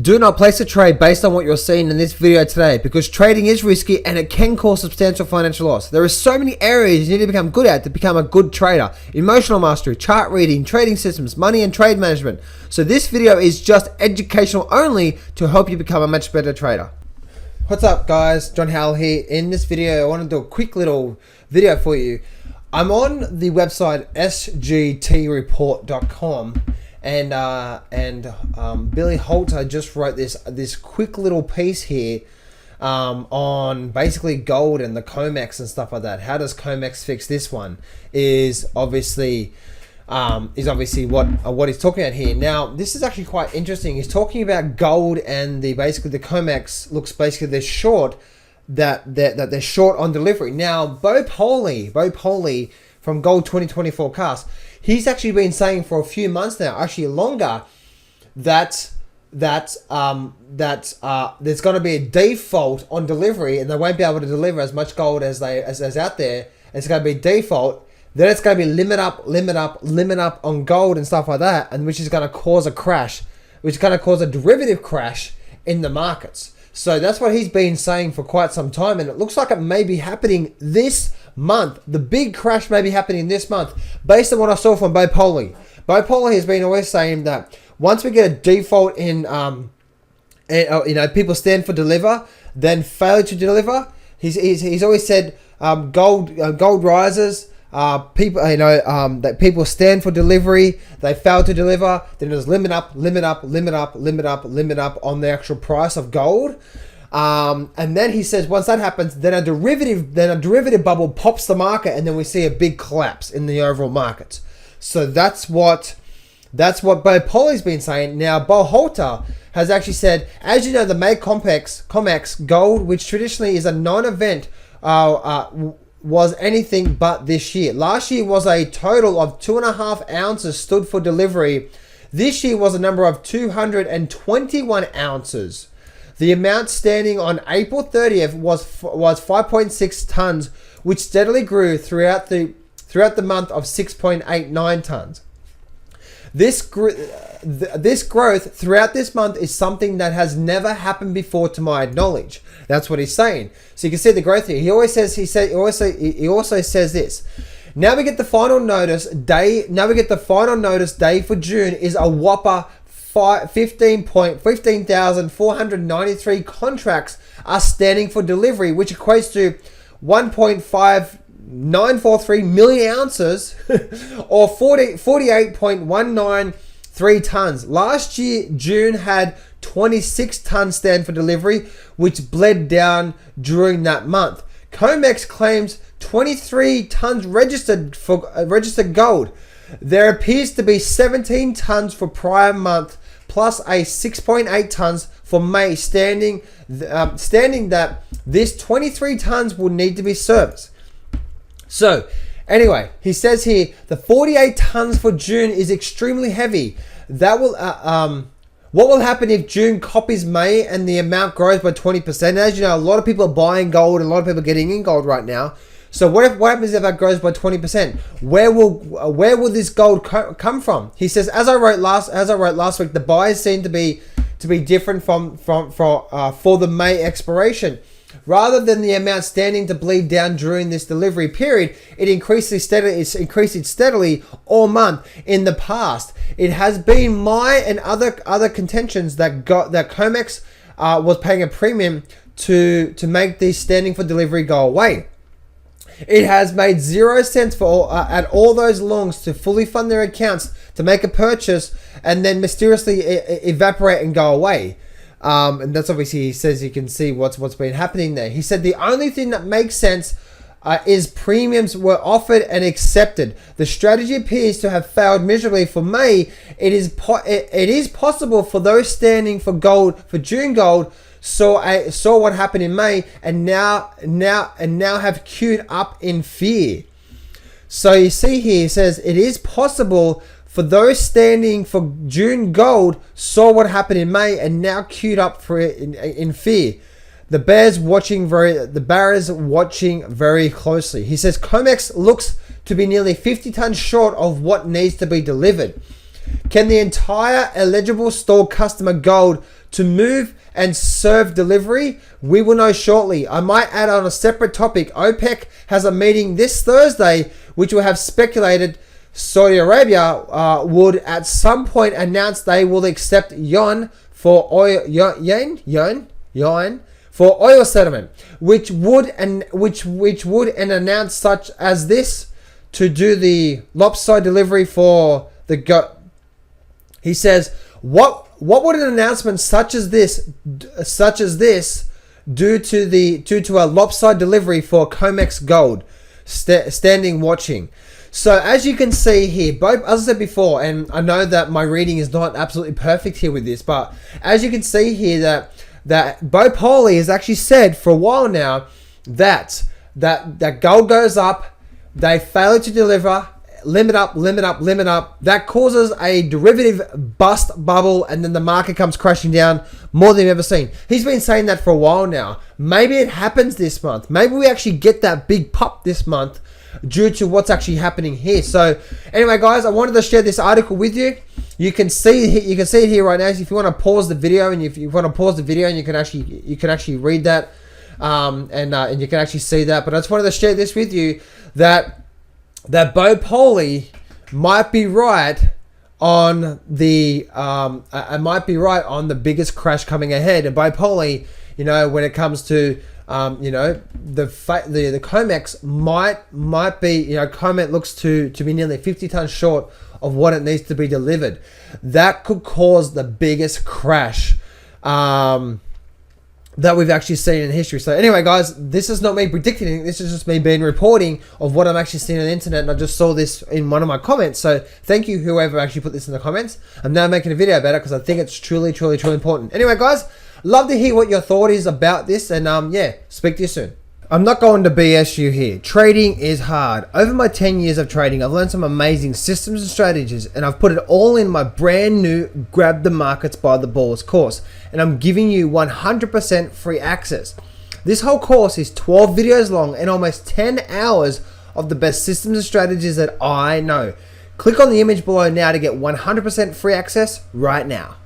Do not place a trade based on what you're seeing in this video today, because trading is risky and it can cause substantial financial loss. There are so many areas you need to become good at to become a good trader. Emotional mastery, chart reading, trading systems, money and trade management. So this video is just educational only to help you become a much better trader. What's up guys, John Howell here. In this video I want to do a quick little video for you. I'm on the website sgtreport.com. And Billy Holter just wrote this quick little piece here on basically gold and the COMEX and stuff like that. How does COMEX fix this one? Is obviously what he's talking about here. Now this is actually quite interesting. He's talking about gold and the COMEX looks basically they're short they're short on delivery. Now Bo Poley from Gold 2020 Forecast, he's actually been saying for a few months now, actually longer, that there's going to be a default on delivery, and they won't be able to deliver as much gold as out there. It's going to be default. Then it's going to be limit up on gold and stuff like that, and which is going to cause a crash, which is going to cause a derivative crash in the markets. So that's what he's been saying for quite some time, and it looks like it may be happening this month. The big crash may be happening this month, based on what I saw from Bo Poley. Bo Poley has been always saying that once we get a default in, people stand for deliver, then failure to deliver. He's always said gold rises. That people stand for delivery, they fail to deliver, then there's limit up on the actual price of gold. And then he says once that happens, then a derivative bubble pops the market, and then we see a big collapse in the overall markets. So that's what Bo Poley's been saying. Now Bo Holter has actually said, as you know, the May COMEX gold, which traditionally is a non-event, was anything but this year. Last year was a total of 2.5 ounces stood for delivery. This year was a number of 221 ounces. The amount standing on April 30th was 5.6 tons, which steadily grew throughout the month of 6.89 tons. This growth throughout this month is something that has never happened before, to my knowledge. That's what he's saying. So you can see the growth here. He also says this. Now we get the final notice day. For June is a whopper 15,493 contracts are standing for delivery, which equates to 1.5943 million ounces or 48.193 tons. Last year, June had 26 tons stand for delivery, which bled down during that month. COMEX claims 23 tons registered gold. There appears to be 17 tons for prior month, plus a 6.8 tons for May, standing that this 23 tons will need to be serviced. So anyway, he says here the 48 tons for June is extremely heavy. That will what will happen if June copies May and the amount grows by 20%? As you know, a lot of people are buying gold and a lot of people are getting in gold right now. So what happens if that grows by 20%? Where will this gold come from? He says, as I wrote last week, the buyers seem to be different for the May expiration. Rather than the amount standing to bleed down during this delivery period, it increased steadily all month. In the past, it has been my and other contentions that COMEX was paying a premium to make these standing for delivery go away. It has made 0 cents at all those longs to fully fund their accounts to make a purchase and then mysteriously evaporate and go away. And that's obviously, he says you can see what's been happening there. He said the only thing that makes sense is premiums were offered and accepted. The strategy appears to have failed miserably for May. It is possible for those standing for gold, for June gold, saw what happened in May and now have queued up in fear. So you see here, he says it is possible for those standing for June gold saw what happened in May and now queued up for it in fear. The bears watching very closely. He says COMEX looks to be nearly 50 tons short of what needs to be delivered. Can the entire eligible stored customer gold to move and serve delivery? We will know shortly. I might add on a separate topic. OPEC has a meeting this Thursday, which will have speculated Saudi Arabia would at some point announce they will accept yuan for oil for oil settlement, which would announce such as this to do the lopsided delivery for the He says, what would an announcement such as this do to a lopsided delivery for COMEX gold standing watching? So as you can see here, both, as I said before, and I know that my reading is not absolutely perfect here with this, but as you can see here that Bo Polly has actually said for a while now that gold goes up, they fail to deliver, limit up. That causes a derivative bust bubble, and then the market comes crashing down more than you've ever seen. He's been saying that for a while now. Maybe it happens this month.Maybe we actually get that big pop this month due to what's actually happening here. So anyway, guys, I wanted to share this article with you. You can see it here right now. So if you want to pause the video, and if you want to pause the video, and you can actually read that, and you can actually see that. But I just wanted to share this with you that Bo Polly might be right on the biggest crash coming ahead. And Bo Polly, when it comes to the COMEX might be, COMEX looks to be nearly 50 tons short of what it needs to be delivered. That could cause the biggest crash that we've actually seen in history. So anyway, guys, this is not me predicting anything. This is just me being reporting of what I'm actually seeing on the internet, and I just saw this in one of my comments. So thank you, whoever actually put this in the comments. I'm now making a video about it because I think it's truly important. Anyway, guys, love to hear what your thought is about this, and yeah, speak to you soon. I'm not going to BS you here. Trading is hard. Over my 10 years of trading, I've learned some amazing systems and strategies, and I've put it all in my brand new Grab the Markets by the Balls course, and I'm giving you 100% free access. This whole course is 12 videos long and almost 10 hours of the best systems and strategies that I know. Click on the image below now to get 100% free access right now.